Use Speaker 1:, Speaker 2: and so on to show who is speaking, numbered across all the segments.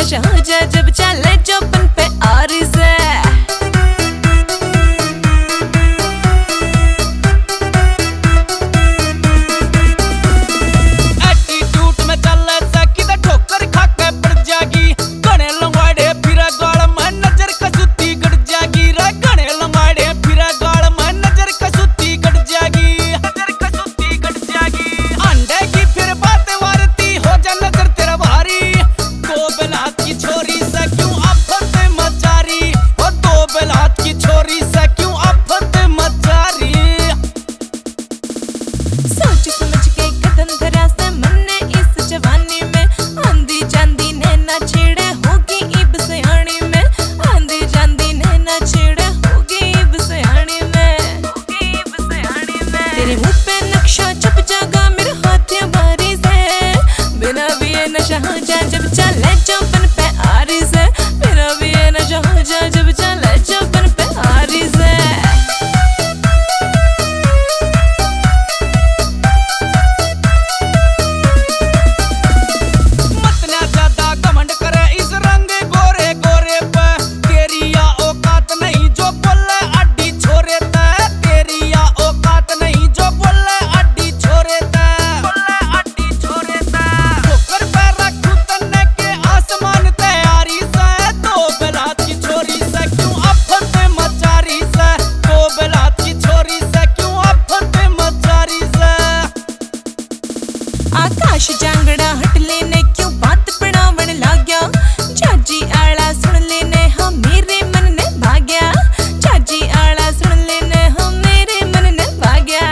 Speaker 1: नशा हो जाए जब चले चौपन पे आरी से।
Speaker 2: एटीट्यूड में चले सकी तो ठोकर खा के पड़ जागी। गणे लंगवाड़े फिरा गाल में नजर कसूती गड़ जागी रे। गणे लंगवाड़े फिरा गाल में नजर कसूती गड़ जागी। नजर कसूती गड़ जागी। अंडे की फिर बात वारती हो जा नजर तेरा भारी। दो बेलात की छोरी से क्यों आफत मचारी। हो दो बेलात की छोरी से क्यों आफत मचारी।
Speaker 1: सोच समझ के कदम धरा से मन ने इस जवानी में। आंधी जांदी ने ना छेड़े होगी इब सयानी में। आंधी जांदी ने ना छेड़े होगी इब सयानी में। तेरे मुंह पे नक्शा छप जागा मेरे हाथ बारी से। बिना भी ये नशा हो जाए जब चले चौपन पे आरी से। बिना भी ये नशा हो जाए जब चले चौपन पे आरी से।
Speaker 2: मत ना ज्यादा घमंड करे इस रंग गोरे गोरे पे। तेरी या औकात नहीं जो बोले अड्डी छोरे ते। तेरी या औकात नहीं जो बोले अड्डी छोरे ते। अड्डी छोरे ते ठोकर पे रखूं तन्ने के आसमान तैयारी से। दो बेलात की छोरी से क्यों आफत मचारी से। दो बेलात की छोरी से क्यों आफत मचारी से।
Speaker 1: आकाश जांगड़ा हट लेने क्यों बात पड़ावण लाग्या। चाची आला सुन लेने हम मेरे मन ने भाग्या। चाची आला सुन लेने हम मेरे मन ने भाग्या।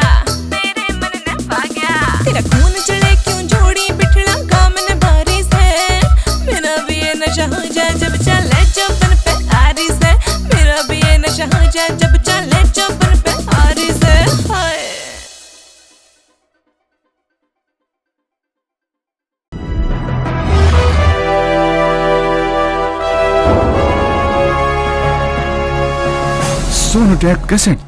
Speaker 1: मेरे मन ने भाग्या। तेरा खून चढ़े क्यों जोड़ी बिठला गामन बारी से। मेरा भी ये नशा हो जाए जब चले चौपन पे आरी से। मेरा भी ये नशा हो जाए जब चले चौपन पे आरी से। हाय
Speaker 3: सोनोटेक कैसेट